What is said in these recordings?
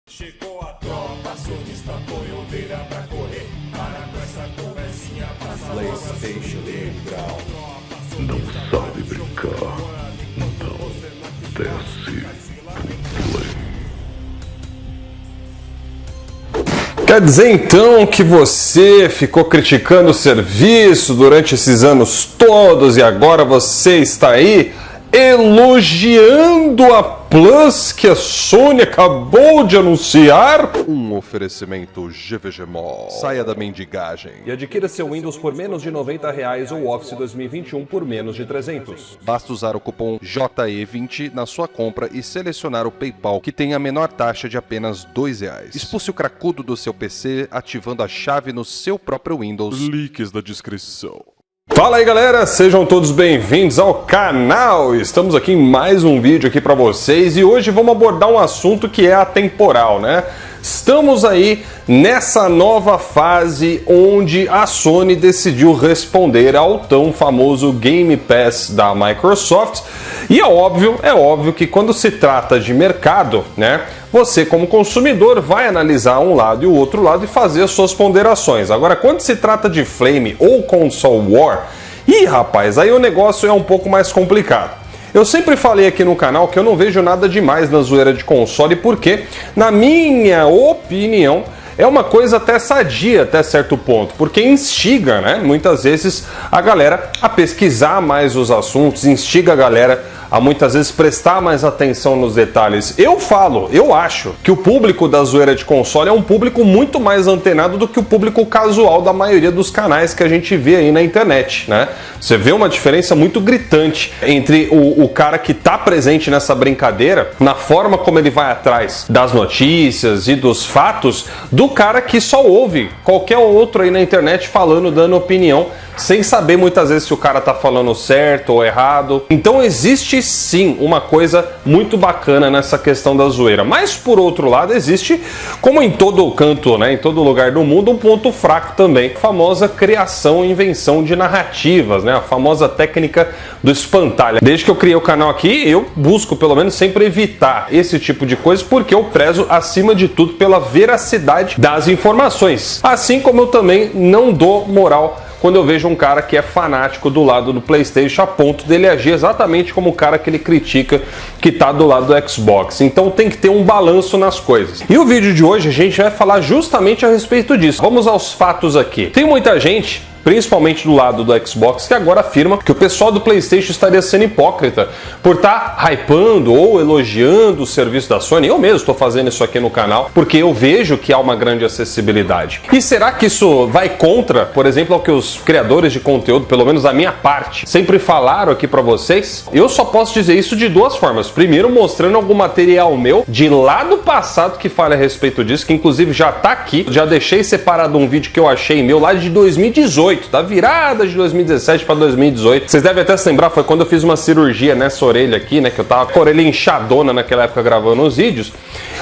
Chegou a tropa, sonista põe ovelha pra correr. Para com essa conversinha, passa PlayStation Legal. Não sabe brincar, então desce pro play. Quer dizer então que você ficou criticando o serviço durante esses anos todos e agora você está aí elogiando a Plus que a Sony acabou de anunciar? Um oferecimento GVG Mall. Saia da mendigagem e adquira seu Windows por menos de R$90 ou Office 2021 por menos de 300. Basta usar o cupom JE20 na sua compra e selecionar o PayPal, que tem a menor taxa de apenas R$2. Expulse o cracudo do seu PC ativando a chave no seu próprio Windows. Links na descrição. Fala aí galera, sejam todos bem-vindos ao canal. Estamos aqui em mais um vídeo aqui para vocês e hoje vamos abordar um assunto que é atemporal, né? Estamos aí nessa nova fase onde a Sony decidiu responder ao tão famoso Game Pass da Microsoft. E é óbvio que quando se trata de mercado, né, você como consumidor vai analisar um lado e o outro lado e fazer as suas ponderações. Agora, quando se trata de Flame ou Console War, rapaz, aí o negócio é um pouco mais complicado. Eu sempre falei aqui no canal que eu não vejo nada demais na zoeira de console, porque, na minha opinião, é uma coisa até sadia até certo ponto, porque instiga, né, muitas vezes a galera a pesquisar mais os assuntos, instiga a galera a muitas vezes prestar mais atenção nos detalhes. Eu acho que o público da zoeira de console é um público muito mais antenado do que o público casual da maioria dos canais que a gente vê aí na internet, né? Você vê uma diferença muito gritante entre o cara que tá presente nessa brincadeira, na forma como ele vai atrás das notícias e dos fatos, do cara que só ouve qualquer outro aí na internet falando, dando opinião, sem saber muitas vezes se o cara tá falando certo ou errado. Então existe sim uma coisa muito bacana nessa questão da zoeira. Mas por outro lado existe, como em todo canto, né, em todo lugar do mundo, um ponto fraco também. A famosa criação e invenção de narrativas, né, a famosa técnica do espantalho. Desde que eu criei o canal aqui, eu busco pelo menos sempre evitar esse tipo de coisa, porque eu prezo acima de tudo pela veracidade das informações. Assim como eu também não dou moral quando eu vejo um cara que é fanático do lado do PlayStation a ponto dele agir exatamente como o cara que ele critica que tá do lado do Xbox. Então tem que ter um balanço nas coisas. E o vídeo de hoje a gente vai falar justamente a respeito disso. Vamos aos fatos aqui. Tem muita gente, principalmente do lado do Xbox, que agora afirma que o pessoal do PlayStation estaria sendo hipócrita por estar hypando ou elogiando o serviço da Sony. Eu mesmo estou fazendo isso aqui no canal porque eu vejo que há uma grande acessibilidade. E será que isso vai contra, por exemplo, ao que os criadores de conteúdo, pelo menos da minha parte, sempre falaram aqui para vocês? Eu só posso dizer isso de duas formas. Primeiro, mostrando algum material meu de lá do passado que fala a respeito disso, que inclusive já tá aqui. Já deixei separado um vídeo que eu achei meu lá de 2018. Da virada de 2017 para 2018. Vocês devem até se lembrar, foi quando eu fiz uma cirurgia nessa orelha aqui, né, que eu tava com a orelha inchadona naquela época gravando os vídeos,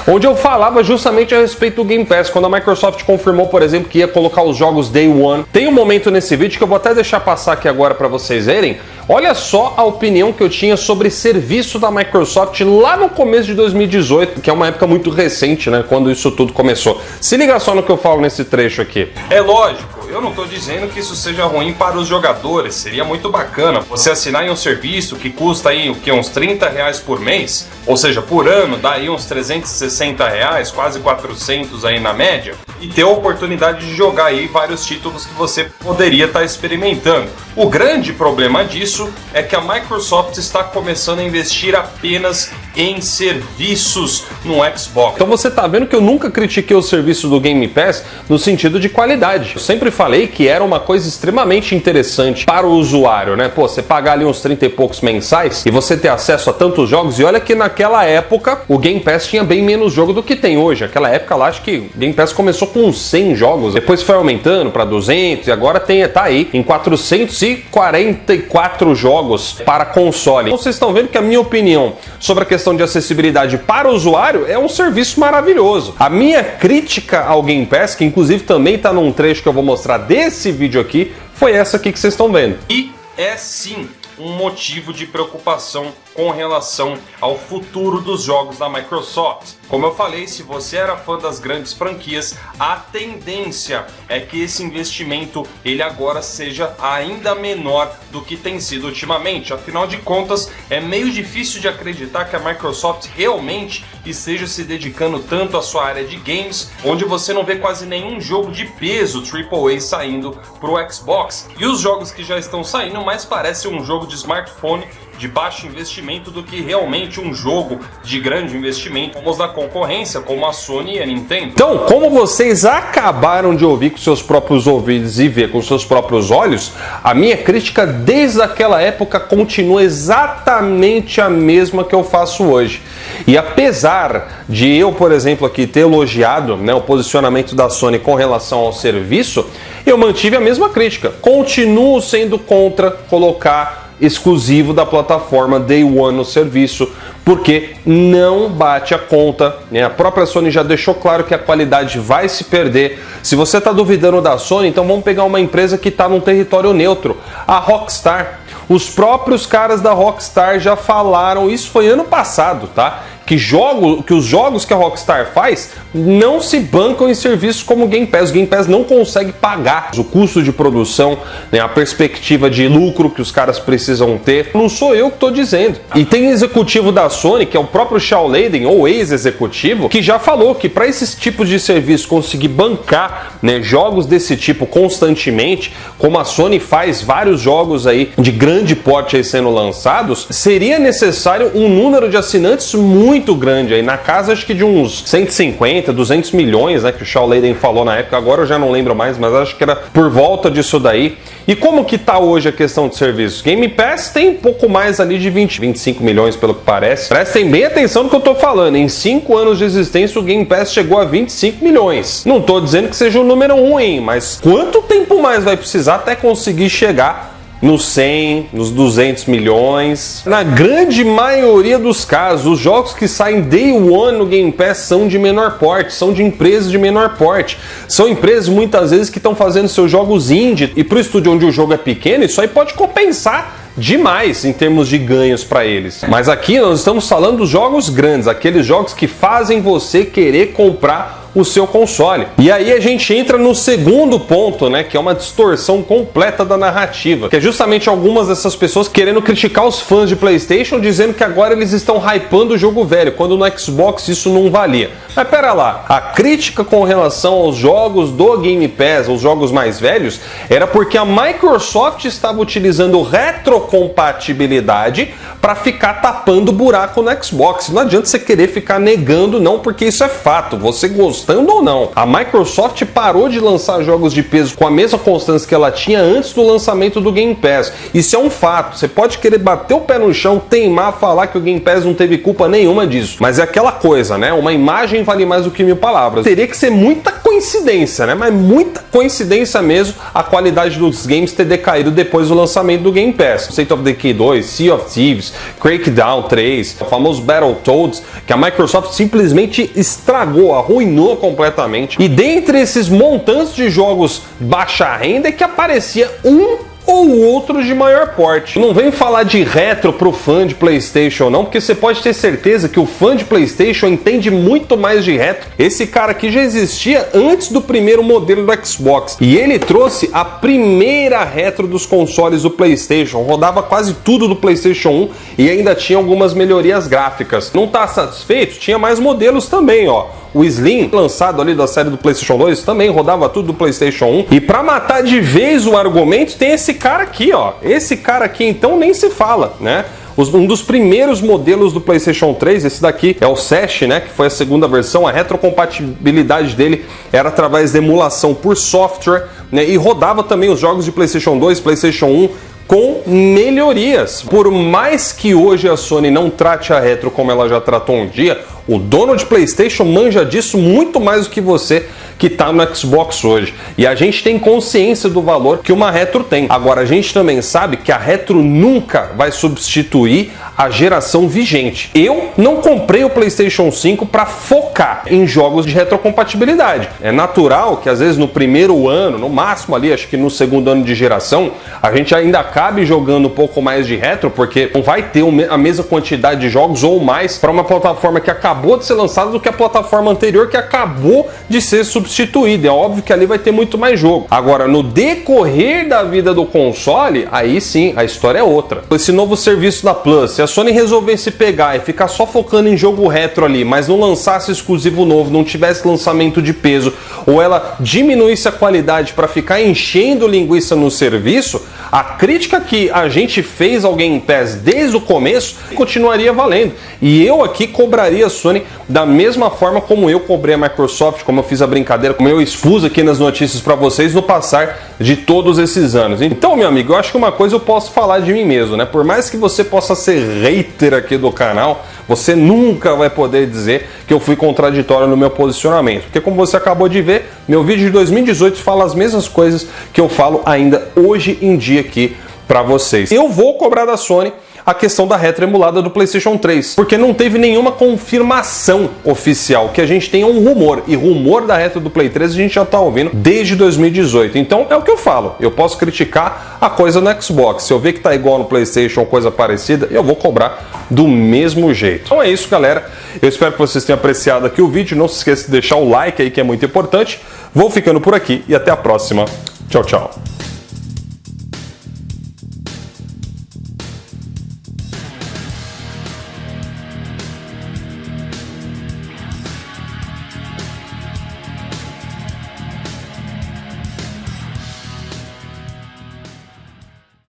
onde eu falava justamente a respeito do Game Pass, quando a Microsoft confirmou, por exemplo, que ia colocar os jogos Day One. Tem um momento nesse vídeo que eu vou até deixar passar aqui agora para vocês verem. Olha só a opinião que eu tinha sobre serviço da Microsoft lá no começo de 2018, que é uma época muito recente, né, quando isso tudo começou. Se liga só no que eu falo nesse trecho aqui. É lógico, eu não estou dizendo que isso seja ruim para os jogadores, seria muito bacana você assinar em um serviço que custa aí o que, uns R$30 por mês, ou seja, por ano dá aí uns R$360, quase 400 aí na média, e ter a oportunidade de jogar aí vários títulos que você poderia estar experimentando. O grande problema disso é que a Microsoft está começando a investir apenas em serviços no Xbox. Então você tá vendo que eu nunca critiquei o serviço do Game Pass no sentido de qualidade. Eu sempre falei que era uma coisa extremamente interessante para o usuário, né? Pô, você pagar ali uns 30 e poucos mensais e você ter acesso a tantos jogos. E olha que naquela época o Game Pass tinha bem menos jogo do que tem hoje. Naquela época lá, acho que o Game Pass começou com uns 100 jogos, depois foi aumentando para 200 e agora tá aí em 444 jogos para console. Então vocês estão vendo que a minha opinião sobre a questão de acessibilidade para o usuário é um serviço maravilhoso. A minha crítica ao Game Pass, que inclusive também está num trecho que eu vou mostrar desse vídeo aqui, foi essa aqui que vocês estão vendo. E é sim um motivo de preocupação com relação ao futuro dos jogos da Microsoft. Como eu falei, se você era fã das grandes franquias, a tendência é que esse investimento ele agora seja ainda menor do que tem sido ultimamente. Afinal de contas, é meio difícil de acreditar que a Microsoft realmente esteja se dedicando tanto à sua área de games, onde você não vê quase nenhum jogo de peso AAA saindo para o Xbox. E os jogos que já estão saindo mais parecem um jogo de smartphone de baixo investimento do que realmente um jogo de grande investimento, como os da concorrência, como a Sony e a Nintendo. Então, como vocês acabaram de ouvir com seus próprios ouvidos e ver com seus próprios olhos, a minha crítica desde aquela época continua exatamente a mesma que eu faço hoje. E apesar de eu, por exemplo, aqui ter elogiado, né, o posicionamento da Sony com relação ao serviço, eu mantive a mesma crítica. Continuo sendo contra colocar exclusivo da plataforma Day One no serviço, porque não bate a conta, né? A própria Sony já deixou claro que a qualidade vai se perder. Se você está duvidando da Sony, então vamos pegar uma empresa que está num território neutro, a Rockstar. Os próprios caras da Rockstar já falaram, isso foi ano passado, tá? Que os jogos que a Rockstar faz não se bancam em serviços como o Game Pass. O Game Pass não consegue pagar o custo de produção, né, a perspectiva de lucro que os caras precisam ter. Não sou eu que estou dizendo. E tem executivo da Sony, que é o próprio Shawn Layden, ou ex-executivo, que já falou que para esses tipos de serviço conseguir bancar, né, jogos desse tipo constantemente, como a Sony faz vários jogos aí de grande porte aí sendo lançados, seria necessário um número de assinantes muito grande aí, na casa acho que de uns 150, 200 milhões, né, que o Shawn Layden falou na época, agora eu já não lembro mais, mas acho que era por volta disso daí. E como que tá hoje a questão de serviços? Game Pass tem um pouco mais ali de 25 milhões, pelo que parece. Prestem bem atenção no que eu tô falando, em 5 anos de existência o Game Pass chegou a 25 milhões. Não tô dizendo que seja o número ruim, mas quanto tempo mais vai precisar até conseguir chegar nos 100, nos 200 milhões. Na grande maioria dos casos, os jogos que saem Day One no Game Pass são de menor porte, são de empresas de menor porte. São empresas muitas vezes que estão fazendo seus jogos indie, e para o estúdio onde o jogo é pequeno, isso aí pode compensar demais em termos de ganhos para eles. Mas aqui nós estamos falando dos jogos grandes, aqueles jogos que fazem você querer comprar o seu console. E aí a gente entra no segundo ponto, né, que é uma distorção completa da narrativa, que é justamente algumas dessas pessoas querendo criticar os fãs de PlayStation, dizendo que agora eles estão hypando o jogo velho, quando no Xbox isso não valia. Mas pera lá, a crítica com relação aos jogos do Game Pass, os jogos mais velhos, era porque a Microsoft estava utilizando retrocompatibilidade para ficar tapando buraco no Xbox. Não adianta você querer ficar negando, não, porque isso é fato, você gostando ou não. A Microsoft parou de lançar jogos de peso com a mesma constância que ela tinha antes do lançamento do Game Pass. Isso é um fato. Você pode querer bater o pé no chão, teimar, falar que o Game Pass não teve culpa nenhuma disso. Mas é aquela coisa, né? Uma imagem vale mais do que 1000 palavras. Teria que ser muita coincidência, né? Mas muita coincidência mesmo a qualidade dos games ter decaído depois do lançamento do Game Pass. State of Decay 2, Sea of Thieves, Crackdown 3, o famoso Battletoads, que a Microsoft simplesmente estragou, arruinou completamente. E dentre esses montantes de jogos baixa renda é que aparecia um ou outros de maior porte. Não vem falar de retro pro fã de PlayStation não, porque você pode ter certeza que o fã de PlayStation entende muito mais de retro. Esse cara aqui já existia antes do primeiro modelo do Xbox, e ele trouxe a primeira retro dos consoles do PlayStation. Rodava quase tudo do PlayStation 1 e ainda tinha algumas melhorias gráficas. Não tá satisfeito? Tinha mais modelos também, ó. O Slim, lançado ali da série do PlayStation 2, também rodava tudo do PlayStation 1. E pra matar de vez o argumento, tem esse cara aqui, ó. Esse cara aqui, então, nem se fala, né? Um dos primeiros modelos do PlayStation 3, esse daqui é o Sash, né, que foi a segunda versão. A retrocompatibilidade dele era através de emulação por software, né, e rodava também os jogos de PlayStation 2, PlayStation 1, com melhorias. Por mais que hoje a Sony não trate a retro como ela já tratou um dia, O dono de PlayStation manja disso muito mais do que você que está no Xbox hoje. E a gente tem consciência do valor que uma retro tem. Agora, a gente também sabe que a retro nunca vai substituir a geração vigente. Eu não comprei o PlayStation 5 para focar em jogos de retrocompatibilidade. É natural que às vezes no primeiro ano, no máximo ali, acho que no segundo ano de geração, a gente ainda acabe jogando um pouco mais de retro, porque não vai ter a mesma quantidade de jogos ou mais para uma plataforma que acabou de ser lançada do que a plataforma anterior que acabou de ser substituída. É óbvio que ali vai ter muito mais jogo. Agora, no decorrer da vida do console, aí sim, a história é outra. Esse novo serviço da Plus, se a Sony resolvesse pegar e ficar só focando em jogo retro ali, mas não lançasse exclusivo novo, não tivesse lançamento de peso, ou ela diminuísse a qualidade para ficar enchendo linguiça no serviço, a crítica que a gente fez ao Game Pass desde o começo continuaria valendo. E eu aqui cobraria a Sony da mesma forma como eu cobrei a Microsoft, como eu fiz a brincadeira, como eu expus aqui nas notícias para vocês no passar de todos esses anos. Então, meu amigo, eu acho que uma coisa eu posso falar de mim mesmo, né? Por mais que você possa ser hater aqui do canal, você nunca vai poder dizer que eu fui contraditório no meu posicionamento. Porque como você acabou de ver, meu vídeo de 2018 fala as mesmas coisas que eu falo ainda hoje em dia aqui para vocês. Eu vou cobrar da Sony a questão da retro emulada do PlayStation 3, porque não teve nenhuma confirmação oficial, que a gente tem um rumor, e rumor da retro do Play 3 a gente já tá ouvindo desde 2018. Então é o que eu falo, eu posso criticar a coisa no Xbox, se eu ver que tá igual no PlayStation ou coisa parecida, eu vou cobrar do mesmo jeito. Então é isso, galera, eu espero que vocês tenham apreciado aqui o vídeo, não se esqueça de deixar o like aí que é muito importante. Vou ficando por aqui e até a próxima. Tchau, tchau.